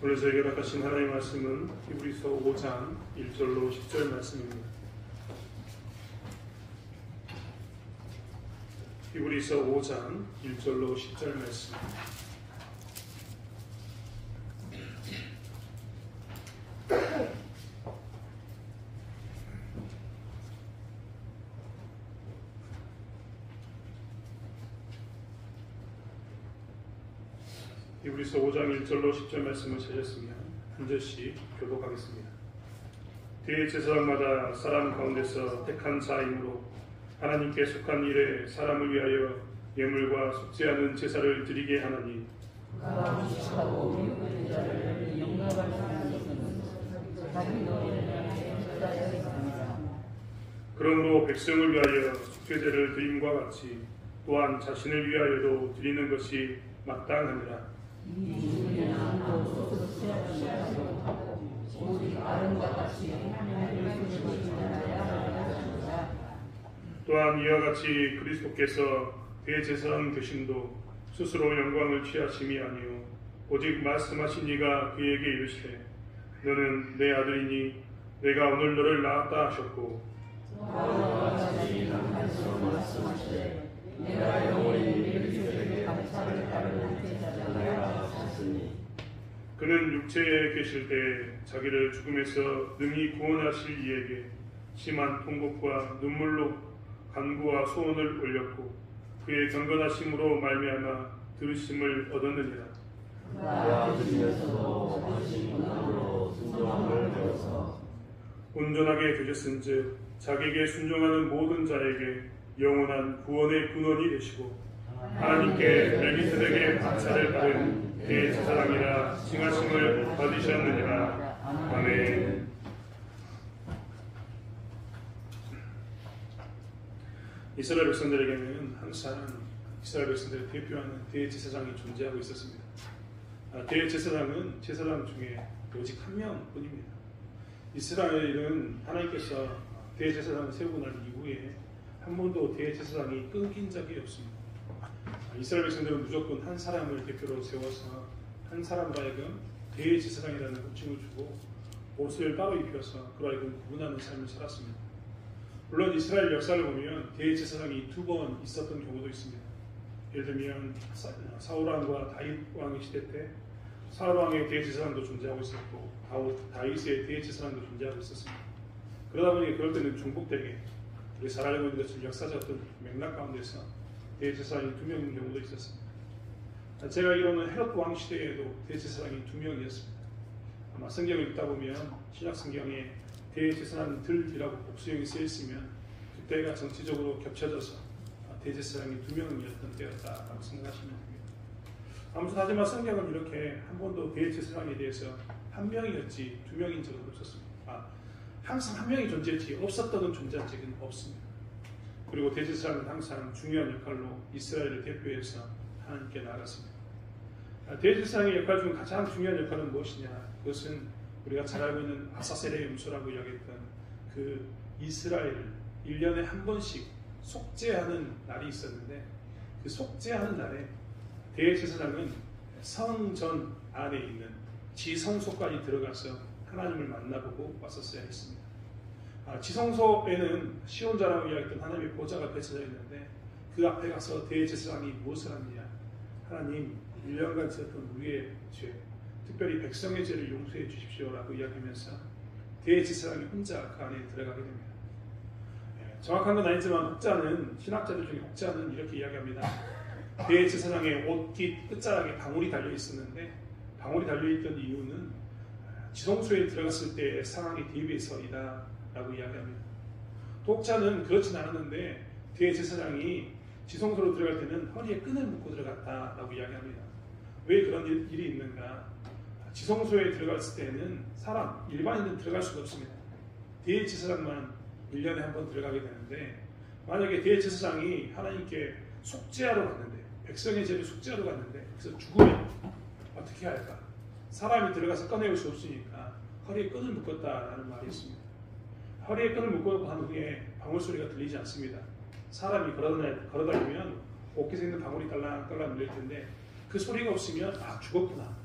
오늘 저에게 허락하신 하나님의 말씀은 히브리서 5장 1절로 10절 말씀입니다. 히브리서 5장 1절로 10절 말씀. 히브리서 5장 1절로 10절 말씀을 찾았으면 한 절씩 교독하겠습니다. 대제사장마다 사람 가운데서 택한 자이므로 하나님께 속한 일에 사람을 위하여 예물과 속죄하는 제사를 드리게 하나니 그러므로 백성을 위하여 속죄제를 드림과 같이 또한 자신을 위하여도 드리는 것이 마땅하니라. 또한 이와 같이 그리스도께서 대제사장 되심도 스스로 영광을 취하심이 아니요 오직 말씀하신 이가 그에게 이르시되 너는 내 아들이니 내가 오늘 너를 낳았다 하셨고 내가 영원히 그는 육체에 계실 때 자기를 죽음에서 능히 구원하실 이에게 심한 통곡과 눈물로 간구와 소원을 올렸고 그의 경건하심으로 말미암아 들으심을 얻었느니라. 온전하게 되셨은즉 자기에게 순종하는 모든 자에게 영원한 구원의 근원이 되시고 하나님께 멜기세덱의 박차를 받은 대제사장이라 칭하심을 받으셨느니라. 아멘. 이스라엘 백성들에게는 항상 이스라엘 백성들을 대표하는 대제사장이 존재하고 있었습니다. 대제사장은 제사장 중에 오직 한 명뿐입니다. 이스라엘은 하나님께서 대제사장을 세우고 난 이후에 한 번도 대제사장이 끊긴 적이 없습니다. 이스라엘 백성들은 무조건 한 사람을 대표로 세워서 한 사람으로 하여금 대제사장이라는 호칭을 주고 옷을 따로 입혀서 그로 하여금 구분하는 삶을 살았습니다. 물론 이스라엘 역사를 보면 대제사장이 2번 있었던 경우도 있습니다. 예를 들면 사울왕과 다윗왕의 시대 때 사울왕의 대제사장도 존재하고 있었고 다윗의 대제사장도 존재하고 있었습니다. 그러다 보니 그럴 때는 중복되게 우리 잘 알고 있는 것처럼 역사적 어떤 맥락 가운데서 대제사장이 2명인 경우도 있었습니다. 제가 알기로는 헤롯 왕 시대에도 대제사장이 2명이었습니다. 아마 성경을 읽다 보면 신약 성경에 대제사장들이라고 복수형이 쓰여있으면 그때가 정치적으로 겹쳐져서 대제사장이 2명이었던 때였다라고 생각하시면 됩니다. 아무튼 하지만 성경은 이렇게 한 번도 대제사장에 대해서 한 명이었지 2명인 적은 없었습니다. 항상 한 명이 존재했지 없었던 존재한 적은 없습니다. 그리고 대제사장은 항상 중요한 역할로 이스라엘을 대표해서 하나님께 나아갔습니다. 대제사장의 역할 중 가장 중요한 역할은 무엇이냐? 그것은 우리가 잘 알고 있는 아사셀의 염소라고 이야기했던 그 이스라엘을 1년에 한 번씩 속죄하는 날이 있었는데 그 속죄하는 날에 대제사장은 성전 안에 있는 지성소까지 들어가서 하나님을 만나보고 왔었어야 했습니다. 지성소에는 시온자라고 이야기했던 하나님의 보좌가 펼쳐져 있는데 그 앞에 가서 대제사장이 무엇을 하느냐? 하나님 1년간 지었던 우리의 죄, 특별히 백성의 죄를 용서해 주십시오라고 이야기하면서 대제사장이 혼자 그 안에 들어가게 됩니다. 정확한 건 아니지만 혹자는 신학자들 중에 혹자는 이렇게 이야기합니다. 대제사장의 옷깃 끝자락에 방울이 달려 있었는데 방울이 달려 있던 이유는 지성소에 들어갔을 때의 상황에 대비해서이다 라고 이야기합니다. 독자는 그렇진 않았는데 대제사장이 지성소로 들어갈 때는 허리에 끈을 묶고 들어갔다라고 이야기합니다. 왜 그런 일이 있는가? 지성소에 들어갔을 때는 일반인은 들어갈 수가 없습니다. 대제사장만 1년에 한 번 들어가게 되는데 만약에 대제사장이 하나님께 속죄하러 갔는데 백성의 죄를 속죄하러 갔는데 그래서 죽으면 어떻게 할까? 사람이 들어가서 꺼내올 수 없으니까 허리에 끈을 묶었다라는 말이 있습니다. 허리에 끈을 묶고 한 후에 방울 소리가 들리지 않습니다. 사람이 걸어다니면 옷깃에 있는 방울이 깔랑깔랑 물릴 텐데 그 소리가 없으면 죽었구나,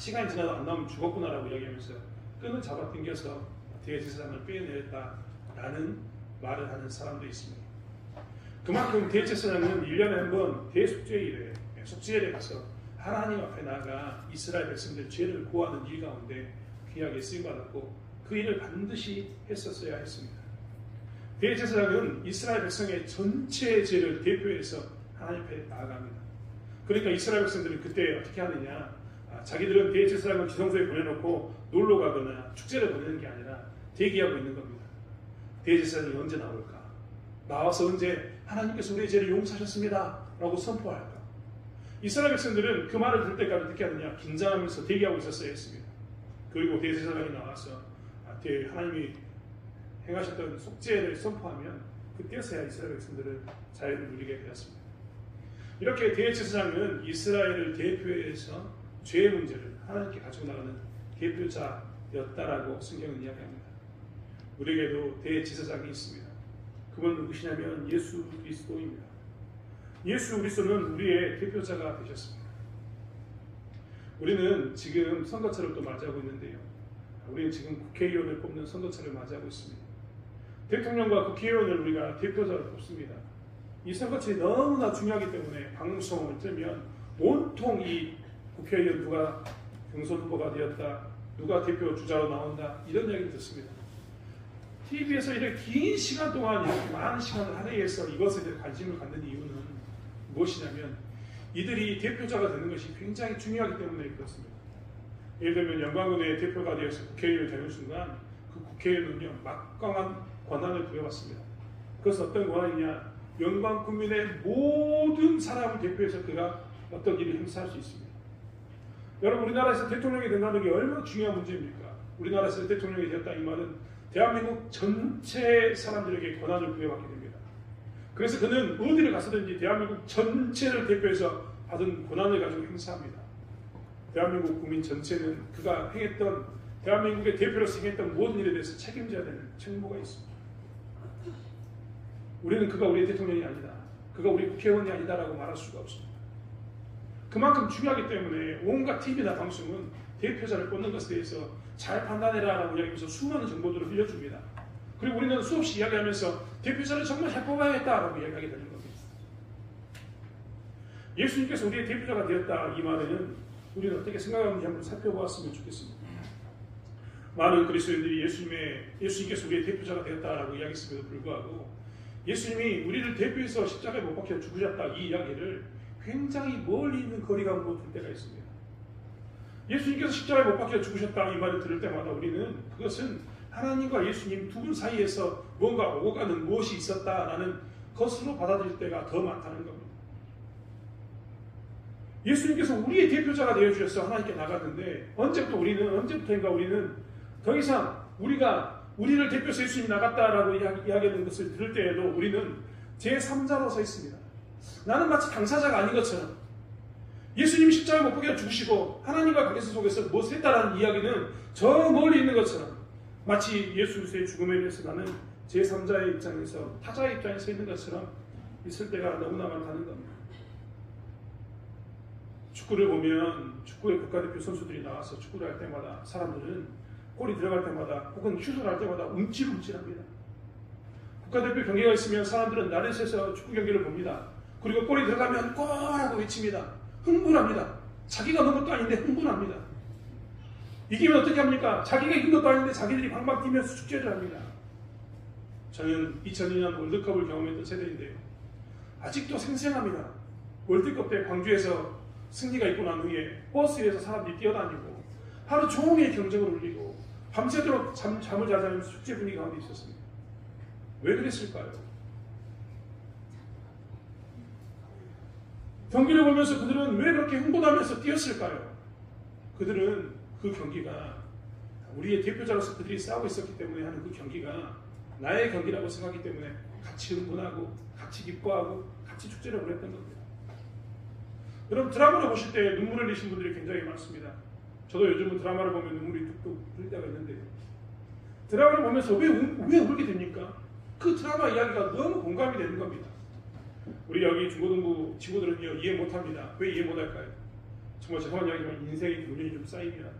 시간이 지나도 안 나오면 죽었구나라고 이야기하면서 끈을 잡아당겨서 대제사장을 빼내렸다라는 말을 하는 사람도 있습니다. 그만큼 대제사장은 1년에 한 번 대속죄일에 속죄일에 가서 하나님 앞에 나아가 이스라엘 백성들 죄를 고하는 일 가운데 귀하게 쓰임받았고 그 일을 반드시 했었어야 했습니다. 대제사장은 이스라엘 백성의 전체 죄를 대표해서 하나님 앞에 나아갑니다. 그러니까 이스라엘 백성들은 그때 어떻게 하느냐, 자기들은 대제사장을 지성소에 보내놓고 놀러 가거나 축제를 보내는 게 아니라 대기하고 있는 겁니다. 대제사장이 언제 나올까? 나와서 언제 하나님께서 우리의 죄를 용서하셨습니다 라고 선포할까? 이스라엘 백성들은 그 말을 들을 때까지 어떻게 하느냐, 긴장하면서 대기하고 있었어야 했습니다. 그리고 대제사장이 나와서 하나님이 행하셨던 속죄를 선포하면 그때서야 이스라엘 백성들은 자유를 누리게 되었습니다. 이렇게 대제사장은 이스라엘을 대표해서 죄의 문제를 하나님께 가지고 나가는 대표자였다라고 성경은 이야기합니다. 우리에게도 대제사장이 있습니다. 그건 누구시냐면 예수 그리스도입니다. 예수 그리스도는 우리의 대표자가 되셨습니다. 우리는 지금 선거철을 또 맞이하고 있는데요. 우리는 지금 국회의원을 뽑는 선거철을 맞이하고 있습니다. 대통령과 국회의원을 우리가 대표자로 뽑습니다. 이 선거철이 너무나 중요하기 때문에 방송을 틀면 온통 이 국회의원 누가 경선 후보가 되었다, 누가 대표 주자로 나온다, 이런 이야기를 듣습니다. TV에서 이렇게 긴 시간 동안 이렇게 많은 시간을 할애해서 이것에 대해 관심을 갖는 이유는 무엇이냐면 이들이 대표자가 되는 것이 굉장히 중요하기 때문에 그렇습니다. 예를 들면 영광군의 대표가 되어서 국회의원이 되는 순간 그 국회의원은요 막강한 권한을 부여받습니다. 그것은 어떤 권한이냐, 영광 국민의 모든 사람을 대표해서 그가 어떤 일을 행사할 수 있습니다. 여러분, 우리나라에서 대통령이 된다는 게 얼마나 중요한 문제입니까? 우리나라에서 대통령이 되었다 이 말은 대한민국 전체 사람들에게 권한을 부여받게 됩니다. 그래서 그는 어디를 가서든지 대한민국 전체를 대표해서 받은 권한을 가지고 행사합니다. 대한민국 국민 전체는 그가 행했던, 대한민국의 대표로서 행했던 모든 일에 대해서 책임져야 되는 책무가 있습니다. 우리는 그가 우리의 대통령이 아니다, 그가 우리 국회의원이 아니다라고 말할 수가 없습니다. 그만큼 중요하기 때문에 온갖 TV나 방송은 대표자를 뽑는 것에 대해서 잘 판단해라라고 이야기하면서 수많은 정보들을 흘려줍니다. 그리고 우리는 수없이 이야기하면서 대표자를 정말 잘 뽑아야겠다라고 이야기하게 되는 겁니다. 예수님께서 우리의 대표자가 되었다 이 말에는 우리는 어떻게 생각하는지 한번 살펴보았으면 좋겠습니다. 많은 그리스도인들이 예수님께서 우리의 대표자가 되었다라고 이야기했음에도 불구하고 예수님이 우리를 대표해서 십자가에 못 박혀 죽으셨다 이 이야기를 굉장히 멀리 있는 거리감으로 들 때가 있습니다. 예수님께서 십자가에 못 박혀 죽으셨다 이 말을 들을 때마다 우리는 그것은 하나님과 예수님 두 분 사이에서 뭔가 오고 가는 무엇이 있었다라는 것으로 받아들일 때가 더 많다는 겁니다. 예수님께서 우리의 대표자가 되어주셔서 하나님께 나갔는데 언제부터인가 우리는 더 이상 우리를 대표해서 예수님이 나갔다라고 이야기하는 것을 들을 때에도 우리는 제3자로 서 있습니다. 나는 마치 당사자가 아닌 것처럼 예수님이 십자가에 못 박혀 죽으시고 하나님과 관계 속에서 무엇을 했다라는 이야기는 저 멀리 있는 것처럼 마치 예수 그리스도의 죽음에 대해서 나는 제3자의 입장에서 타자의 입장에 서 있는 것처럼 있을 때가 너무나 많다는 겁니다. 축구를 보면 축구의 국가대표 선수들이 나와서 축구를 할 때마다 사람들은 골이 들어갈 때마다 혹은 슛을 할 때마다 움찔움찔합니다. 국가대표 경기가 있으면 사람들은 날을 새서 축구 경기를 봅니다. 그리고 골이 들어가면 골하고 외칩니다. 흥분합니다. 자기가 넣은 것도 아닌데 흥분합니다. 이기면 어떻게 합니까? 자기가 이긴 것도 아닌데 자기들이 방방 뛰면서 축제를 합니다. 저는 2002년 월드컵을 경험했던 세대인데요. 아직도 생생합니다. 월드컵 때 광주에서 승리가 있고 난 후에 버스에서 사람들이 뛰어다니고 하루 종일 경쟁을 울리고 밤새도록 잠을 자지 않으면서 축제 분위기 가운데 있었습니다. 왜 그랬을까요? 경기를 보면서 그들은 왜 그렇게 흥분하면서 뛰었을까요? 그들은 그 경기가 우리의 대표자로서 그들이 싸우고 있었기 때문에 하는 그 경기가 나의 경기라고 생각하기 때문에 같이 흥분하고 같이 기뻐하고 같이 축제를 보냈던 겁니다. 여러분, 드라마를 보실 때 눈물을 흘리신 분들이 굉장히 많습니다. 저도 요즘은 드라마를 보면 눈물이 뚝뚝 흘릴 때가 있는데요. 드라마를 보면서 왜 울게 됩니까? 그 드라마 이야기가 너무 공감이 되는 겁니다. 우리 여기 중고등부 친구들은요 이해 못합니다. 왜 이해 못할까요? 정말 죄송한 이야기지만 인생의 교훈이 좀 쌓이면,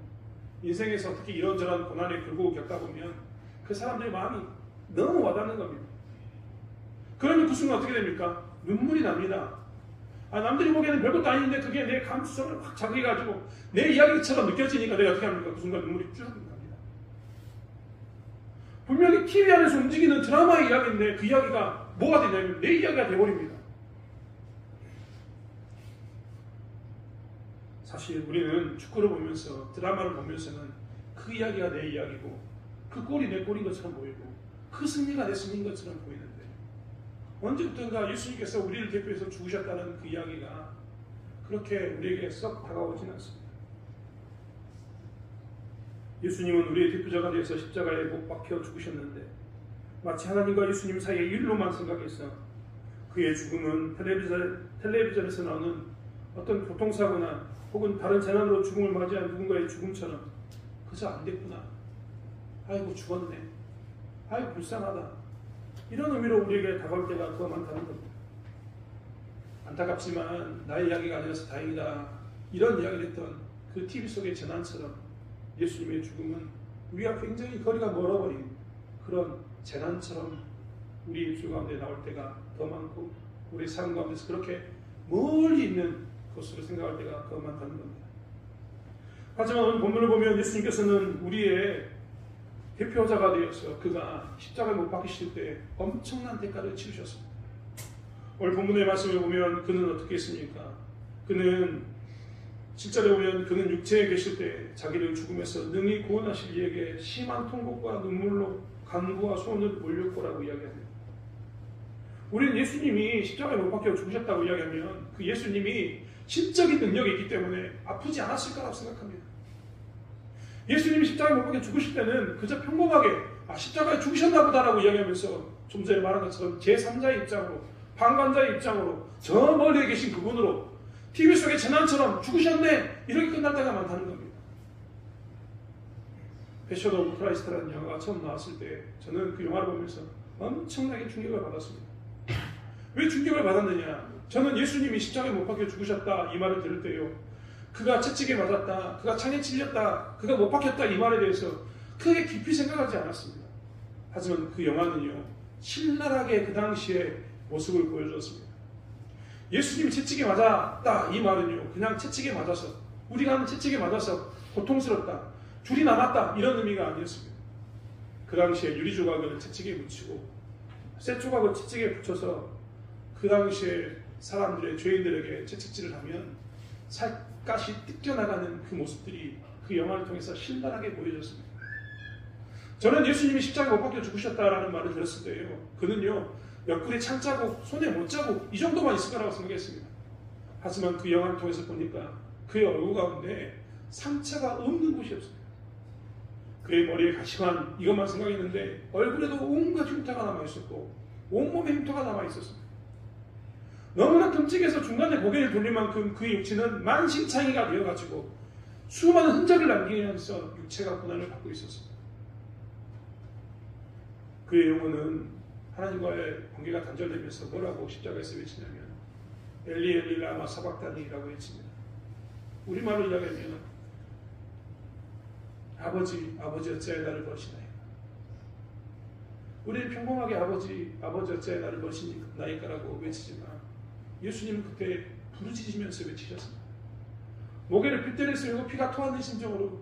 인생에서 특히 이런저런 고난의 굴곡을 겪다 보면 그 사람들의 마음이 너무 와닿는 겁니다. 그러면 그 순간 어떻게 됩니까? 눈물이 납니다. 남들이 보기에는 별것도 아닌데 그게 내 감수성을 확 자극해가지고 내 이야기처럼 느껴지니까 내가 어떻게 합니까? 그 순간 눈물이 쭉 납니다. 분명히 TV 안에서 움직이는 드라마의 이야기인데 그 이야기가 뭐가 되냐면 내 이야기가 돼버립니다. 사실 우리는 축구를 보면서, 드라마를 보면서는 그 이야기가 내 이야기고 그 골이 내 골인 것처럼 보이고 그 승리가 내 승리인 것처럼 보이는데, 언제부턴가 예수님께서 우리를 대표해서 죽으셨다는 그 이야기가 그렇게 우리에게 썩 다가오진 않습니다. 예수님은 우리의 대표자가 되어서 십자가에 못 박혀 죽으셨는데 마치 하나님과 예수님 사이의 일로만 생각해서 그의 죽음은 텔레비전에서 나오는 어떤 교통사고나 혹은 다른 재난으로 죽음을 맞이한 누군가의 죽음처럼 그저 안 됐구나, 아이고 죽었네, 아이고 불쌍하다, 이런 의미로 우리에게 다가올 때가 더 많다는 겁니다. 안타깝지만 나의 이야기가 아니라서 다행이다, 이런 이야기를 했던 그 TV 속의 재난처럼 예수님의 죽음은 우리와 굉장히 거리가 멀어버린 그런 재난처럼 우리 입술 가운데 나올 때가 더 많고, 우리 삶 가운데서 그렇게 멀리 있는 것으로 생각할 때가 더 많다는 겁니다. 하지만 오늘 본문을 보면 예수님께서는 우리의 대표자가 되어서 그가 십자가에 못 박히실 때 엄청난 대가를 치르셨습니다. 오늘 본문의 말씀을 보면 그는 어떻게 했습니까? 그는 7절에 보면 그는 육체에 계실 때 자기를 죽음에서 능히 구원하실 이에게 심한 통곡과 눈물로 간구와 소원을 올렸고라고 이야기합니다. 우리는 예수님이 십자가에 못 박혀 죽으셨다고 이야기하면 그 예수님이 신적인 능력이 있기 때문에 아프지 않았을 거라고 생각합니다. 예수님이 십자가에 못 박혀 죽으실 때는 그저 평범하게 십자가에 죽으셨나 보다라고 이야기하면서 좀 전에 말한 것처럼 제3자의 입장으로, 방관자의 입장으로 저 멀리에 계신 그분으로 TV 속의 재난처럼 죽으셨네, 이렇게 끝날 때가 많다는 겁니다. 패션 오브 크라이스트라는 영화가 처음 나왔을 때 저는 그 영화를 보면서 엄청나게 충격을 받았습니다. 왜 충격을 받았느냐? 저는 예수님이 십자가에 못 박혀 죽으셨다 이 말을 들을 때요, 그가 채찍에 맞았다, 그가 창에 찔렸다, 그가 못 박혔다 이 말에 대해서 크게 깊이 생각하지 않았습니다. 하지만 그 영화는요, 신랄하게 그 당시의 모습을 보여주었습니다. 예수님이 채찍에 맞았다 이 말은요, 그냥 채찍에 맞아서, 우리가 하는 채찍에 맞아서 고통스럽다, 줄이 남았다, 이런 의미가 아니었습니다. 그 당시에 유리조각을 채찍에 묻히고 쇠조각을 채찍에 붙여서 그 당시에 사람들의, 죄인들에게 채찍질을 하면 살갗이 뜯겨나가는 그 모습들이 그 영화를 통해서 신랄하게 보여졌습니다. 저는 예수님이 십자가에 못 박혀 죽으셨다라는 말을 들었을 때요, 그는요 옆구리 창자국, 손에 못자국 이 정도만 있을 거라고 생각했습니다. 하지만 그 영화를 통해서 보니까 그의 얼굴 가운데 상처가 없는 곳이 없습니다. 그의 머리에 가시관, 이것만 생각했는데 얼굴에도 온갖 흉터가 남아있었고 온몸에 흉터가 남아있었습니다. 너무나 끔찍해서 중간에 고개를 돌릴 만큼 그의 육체는 만신창이가 되어가지고 수많은 흔적을 남기면서 육체가 고난을 받고 있었습니다. 그의 영혼은 하나님과의 관계가 단절되면서 뭐라고 십자가에서 외치냐면 엘리 엘리 라마 사박다니라고 외칩니다. 우리말로 이야기하면 아버지 어찌하여 나를 버리시나이까. 우리는 평범하게 아버지 어찌하여 나를 버리시나이까라고 외치지만 예수님은 그때 부르짖으면서 외치셨습니다. 목에를 핏대를 쓸고 피가 토하는 심정으로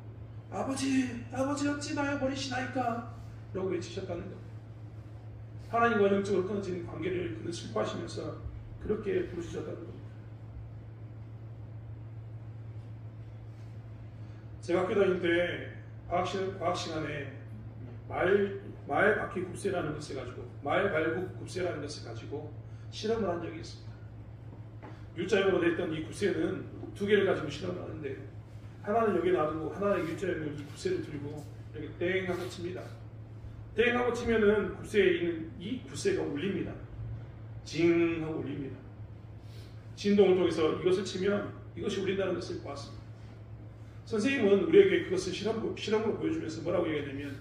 아버지 어찌 나를 버리시나이까 라고 외치셨다는 겁니다. 하나님과 영적으로 끊어진 관계를 그는 슬퍼하시면서 그렇게 부르짖었다는 겁니다. 제가 학교 다닐 때 과학 시간에 말 바퀴 굽새라는 것을 가지고, 말 발굽 굽새라는 것을 가지고 실험을 한 적이 있습니다. U자형으로 됐던 이 굽새는 두 개를 가지고 실험을 하는데, 하나는 여기 놔두고 하나는 U자형으로 이 굽새를 들고 이렇게 땡 하고 칩니다. 땡 하고 치면은 굽새에 있는 이 굽새가 울립니다. 징 하고 울립니다. 진동을 통해서 이것을 치면 이것이 울린다는 것을 보았습니다. 선생님은 우리에게 그것을 실험으로 보여주면서 뭐라고 얘기하냐면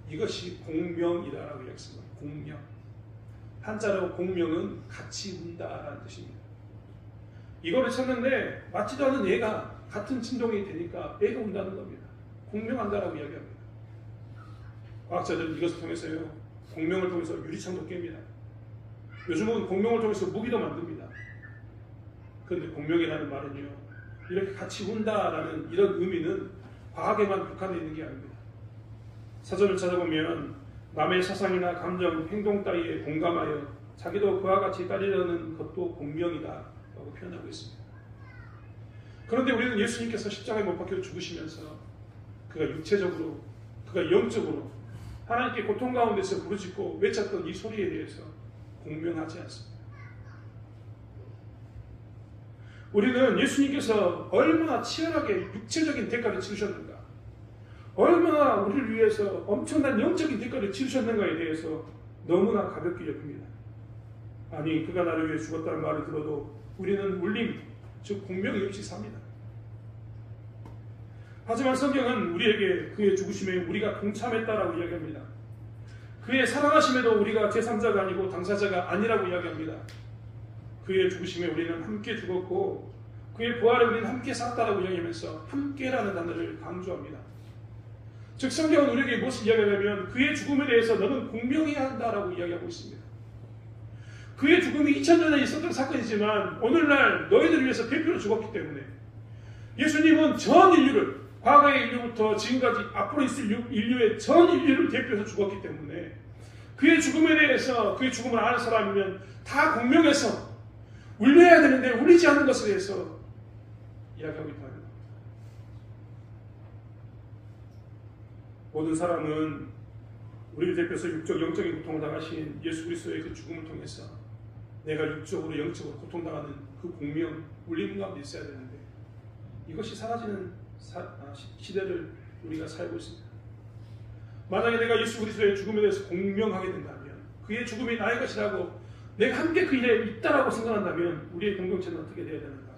이것이 공명이다라고 얘기했습니다. 공명. 한자로 공명은 같이 운다라는 뜻입니다. 이거를 쳤는데 맞지도 않은 얘가 같은 진동이 되니까 애가 온다는 겁니다. 공명한다라고 이야기합니다. 과학자들은 이것을 통해서요, 공명을 통해서 유리창도 깹니다. 요즘은 공명을 통해서 무기도 만듭니다. 그런데 공명이라는 말은요, 이렇게 같이 운다라는 이런 의미는 과학에만 국한되어 있는 게 아닙니다. 사전을 찾아보면 남의 사상이나 감정, 행동 따위에 공감하여 자기도 그와 같이 따르려는 것도 공명이다 라고 표현하고 있습니다. 그런데 우리는 예수님께서 십자가에 못 박혀 죽으시면서 그가 육체적으로, 그가 영적으로 하나님께 고통 가운데서 부르짖고 외쳤던 이 소리에 대해서 공명하지 않습니다. 우리는 예수님께서 얼마나 치열하게 육체적인 대가를 치르셨는가, 얼마나 우리를 위해서 엄청난 영적인 대가를 치르셨는가에 대해서 너무나 가볍게 여깁니다. 아니, 그가 나를 위해 죽었다는 말을 들어도 우리는 울림, 즉 공명이 없이 삽니다. 하지만 성경은 우리에게 그의 죽으심에 우리가 동참했다라고 이야기합니다. 그의 살아나심에도 우리가 제3자가 아니고 당사자가 아니라고 이야기합니다. 그의 죽으심에 우리는 함께 죽었고 그의 부활에 우리는 함께 살았다라고 이야기하면서 함께라는 단어를 강조합니다. 즉 성경은 우리에게 무엇을 이야기하냐면 그의 죽음에 대해서 너는 공명해야 한다라고 이야기하고 있습니다. 그의 죽음이 2000년에 있었던 사건이지만 오늘날 너희들을 위해서 대표로 죽었기 때문에 예수님은 전 인류를, 과거의 인류부터 지금까지 앞으로 있을 인류의 전 인류를 대표해서 죽었기 때문에 그의 죽음에 대해서, 그의 죽음을 아는 사람이면 다 공명해서 울려야 되는데 울리지 않는 것에 대해서 이야기하고 있다. 모든 사람은 우리를 대표해서 육적, 영적인 고통을 당하신 예수 그리스도의 그 죽음을 통해서 내가 육적으로, 영적으로 고통당하는 그 공명, 울림 가운데 있어야 되는데 이것이 사라지는 시대를 우리가 살고 있습니다. 만약에 내가 예수 그리스도의 죽음에 대해서 공명하게 된다면, 그의 죽음이 나의 것이라고 내가 함께 그 일에 있다라고 생각한다면 우리의 공동체는 어떻게 되어야 되는가?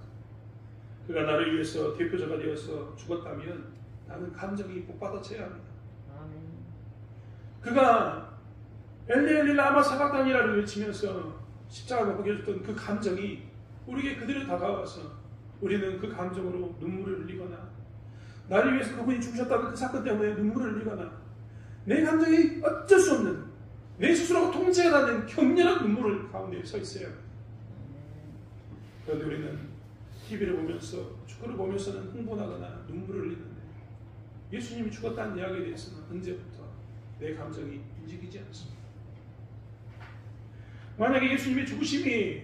그가 나를 위해서 대표자가 되어서 죽었다면 나는 감정이 복받아쳐야 합니다. 그가 엘리 엘리 라마 사박단이라고 외치면서 십자가에 못 박혀졌던 그 감정이 우리에게 그대로 다가와서 우리는 그 감정으로 눈물을 흘리거나, 나를 위해서 그분이 죽으셨다는 그 사건 때문에 눈물을 흘리거나, 내 감정이 어쩔 수 없는, 내 스스로가 통제가 안 되는 격렬한 눈물을 가운데 서 있어요. 그런데 우리는 TV를 보면서, 축구를 보면서는 흥분하거나 눈물을 흘리는데 예수님이 죽었다는 이야기에 대해서는 언제부터 내 감정이 움직이지 않습니다. 만약에 예수님의 죽으심이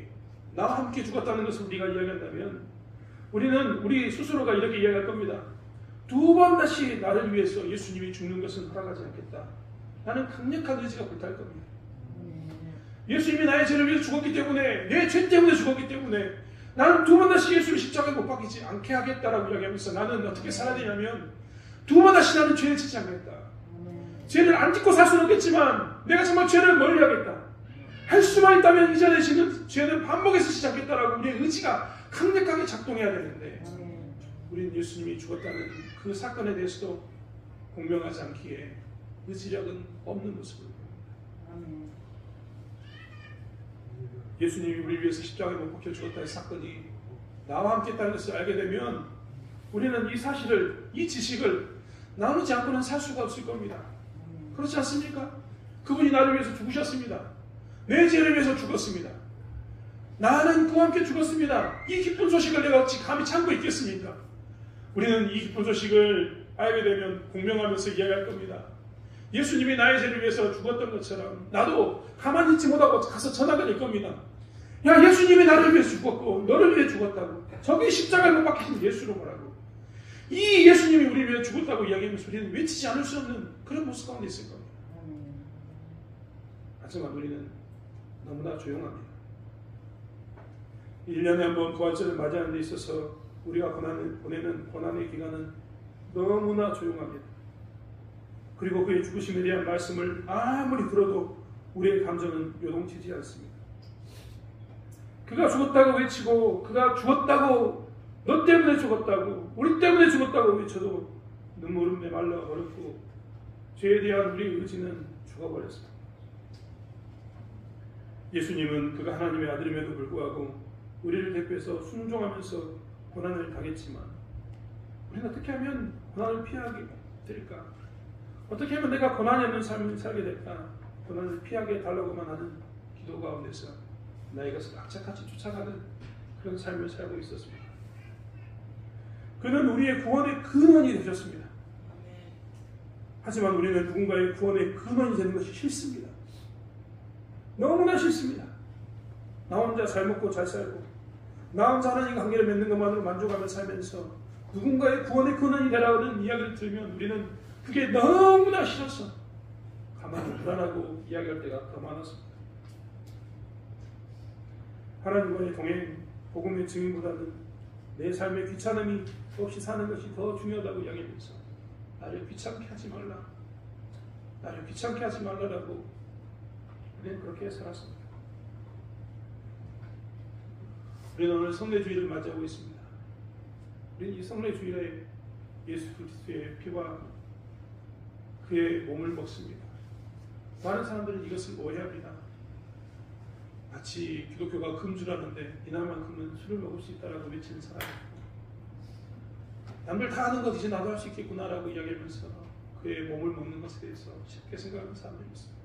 나와 함께 죽었다는 것을 우리가 이야기한다면 우리는 우리 스스로가 이렇게 이야기할 겁니다. 두 번 다시 나를 위해서 예수님이 죽는 것은 허락하지 않겠다. 나는 강력한 의지가 불탈 겁니다. 예수님이 나의 죄를 위해서 죽었기 때문에, 내 죄 때문에 죽었기 때문에 나는 두 번 다시 예수를 십자가에 못 박히지 않게 하겠다라고 이야기하면서 나는 어떻게 살아야 되냐면 두 번 다시 나는 죄를 짓지 않겠다. 죄를 안 짓고 살 수는 없겠지만 내가 정말 죄를 멀리하겠다. 할 수만 있다면 이전에 지는 죄는 반복해서 짓지 않겠다라고 우리의 의지가 강력하게 작동해야 되는데 우리는 예수님이 죽었다는 그 사건에 대해서도 공명하지 않기에 의지력은 없는 모습을 보입니다. 예수님이 우리를 위해서 십자가에 못 박혀 죽었다는 사건이 나와 함께 있다는 것을 알게 되면 우리는 이 사실을, 이 지식을 나누지 않고는 살 수가 없을 겁니다. 그렇지 않습니까? 그분이 나를 위해서 죽으셨습니다. 내 죄를 위해서 죽었습니다. 나는 그와 함께 죽었습니다. 이 기쁜 소식을 내가 어찌 감히 참고 있겠습니까? 우리는 이 기쁜 소식을 알게 되면 공명하면서 이야기할 겁니다. 예수님이 나의 죄를 위해서 죽었던 것처럼 나도 가만히 있지 못하고 가서 전하게 될 겁니다. 야, 예수님이 나를 위해서 죽었고 너를 위해 죽었다고. 저기 십자가에 못 박히신 예수로 보라고. 이 예수님이 우리를 위해 죽었다고 이야기하면서 우리는 외치지 않을 수 없는 그런 모습 가운데 있을 겁니다. 하지만 우리는 너무나 조용합니다. 1년에 한 번 부활절을 맞이하는 데 있어서 우리가 보내는 고난의 기간은 너무나 조용합니다. 그리고 그의 죽으심에 대한 말씀을 아무리 들어도 우리의 감정은 요동치지 않습니다. 그가 죽었다고 외치고, 그가 죽었다고, 너 때문에 죽었다고, 우리 때문에 죽었다고 외쳐도 눈물은 메말라 버렸고 죄에 대한 우리의 의지는 죽어버렸습니다. 예수님은 그가 하나님의 아들임에도 불구하고 우리를 대표해서 순종하면서 고난을 당했지만 우리는 어떻게 하면 고난을 피하게 될까? 어떻게 하면 내가 고난이 없는 삶을 살게 될까? 고난을 피하게 달라고만 하는 기도 가운데서 나의 것을 악착같이 쫓아가는 그런 삶을 살고 있었습니다. 그는 우리의 구원의 근원이 되셨습니다. 하지만 우리는 누군가의 구원의 근원이 되는 것이 싫습니다. 너무나 싫습니다. 나 혼자 잘 먹고 잘 살고 나 혼자 하나님과 관계를 맺는 것만으로 만족하며 살면서 누군가의 구원의 근원이 되라는 이야기를 들으면 우리는 그게 너무나 싫어서 가만히 불안하고 이야기할 때가 더 많았습니다. 하나님과의 동행, 복음의 증인보다는 내 삶의 귀찮음이 없이 사는 것이 더 중요하다고 이야기하면서 나를 귀찮게 하지 말라, 나를 귀찮게 하지 말라라고 우리는 그렇게 살았습니다. 우리는 오늘 성례주일을 맞이하고 있습니다. 우리는 이 성례주일에 예수 그리스도의 피와 그의 몸을 먹습니다. 많은 사람들은 이것을 오해합니다. 마치 기독교가 금주라는데 이날만큼은 술을 먹을 수 있다라고 외치는 사람이 있고, 남들 다 하는 것 이제 나도 할 수 있겠구나라고 이야기하면서 그의 몸을 먹는 것에 대해서 쉽게 생각하는 사람들이 있습니다.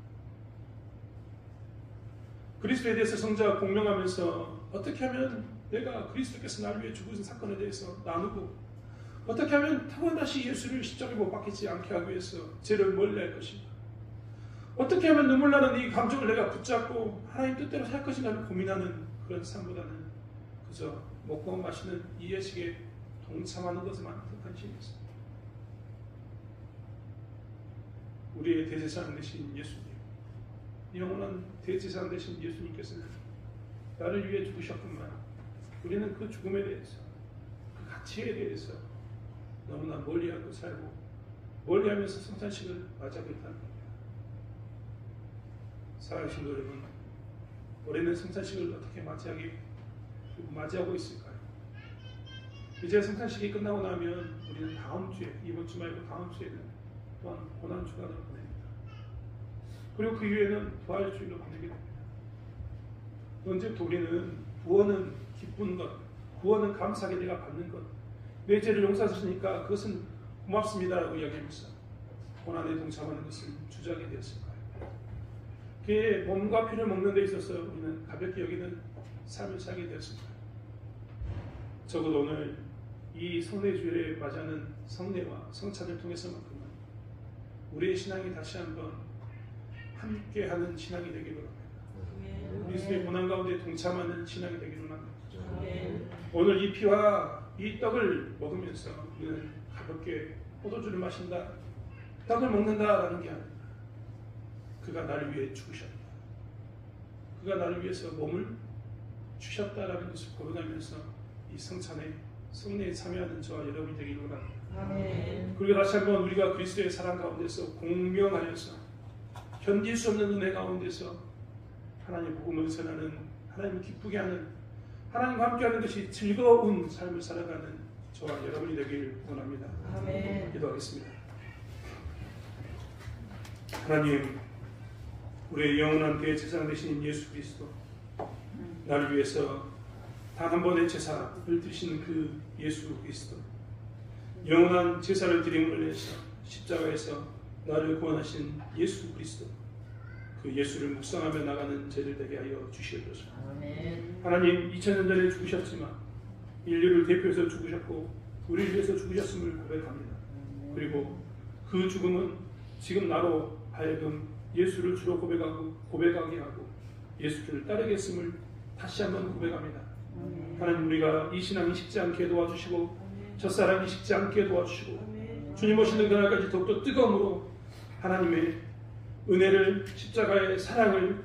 그리스도에 대해서 성자가 공명하면서 어떻게 하면 내가 그리스도께서 나를 위해 죽으신 사건에 대해서 나누고, 어떻게 하면 한 다시 예수를 십자가에 못 박히지 않게 하기 위해서 죄를 멀리할 것인가, 어떻게 하면 눈물 나는 이 감정을 내가 붙잡고 하나님 뜻대로 살 것인가를 고민하는 그런 삶보다는 그저 먹고 마시는 이 예식에 동참하는 것에만 관심이 있습니다. 우리의 대제사장 되신 예수님, 영원한 대제사장 되신 예수님께서는 나를 위해 죽으셨건만 우리는 그 죽음에 대해서, 그 가치에 대해서 너무나 멀리하고 살고 멀리하면서 성찬식을 맞이하고 있다는 겁니다. 사랑하신 여러분, 올해는 성찬식을 어떻게 맞이하고 있을까요? 이제 성찬식이 끝나고 나면 우리는 다음 주에, 이번 주 말고 다음 주에는 또한 고난주간을 보냅니다. 그리고 그 이후에는 부활주일로 보내게 됩니다. 언제부터 우리는 구원은 기쁜 것, 구원은 감사하게 내가 받는 것, 내 죄를 용서하셨으니까 그것은 고맙습니다라고 이야기하면서 고난에 동참하는 것을 주저하게 되었을까요? 그의 몸과 피를 먹는 데 있어서 우리는 가볍게 여기는 삶을 살게 되었습니다. 적어도 오늘 이 성례주일에 맞이하는 성례와 성찬을 통해서만큼은 우리의 신앙이 다시 한번 함께하는 신앙이 되기를 합니다. 그리스도의 고난 가운데 동참하는 신앙이 되기를 합니다. 오늘 이 피와 이 떡을 먹으면서 우리는 가볍게 포도주를 마신다, 떡을 먹는다라는 게 아닙니다. 그가 나를 위해 죽으셨다, 그가 나를 위해서 몸을 주셨다라는 것을 고백하면서 이 성찬에, 성례에 참여하는 저와 여러분이 되기를 원합니다. 아멘. 그리고 다시 한번 우리가 그리스도의 사랑 가운데서 공명하여서 견딜 수 없는 은혜 가운데서 하나님의 복음을 전하는, 하나님을 기쁘게 하는, 하나님과 함께하는 것이 즐거운 삶을 살아가는 저와 여러분이 되기를 원합니다. 아멘. 기도하겠습니다. 하나님, 우리의 영원한 대제사장 되신 예수 그리스도, 나를 위해서 단 한 번의 제사를 드리신 그 예수 그리스도, 영원한 제사를 드림으로 인해서 십자가에서 나를 구원하신 예수 그리스도, 그 예수를 묵상하며 나가는 죄를 되게 하여 주시옵소서. 하나님, 2000년 전에 죽으셨지만 인류를 대표해서 죽으셨고 우리를 위해서 죽으셨음을 고백합니다. 그리고 그 죽음은 지금 나로 하여금 예수를 주로 고백하게 하고 예수를 따르겠음을 다시 한번 고백합니다. 하나님, 우리가 이 신앙이 식지 않게 도와주시고 첫사랑이 식지 않게 도와주시고 주님 오시는 그날까지 더욱더 뜨거움으로 하나님의 은혜를, 십자가의 사랑을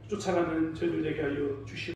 쫓아가는 저희들 되게 하여 주시옵소서.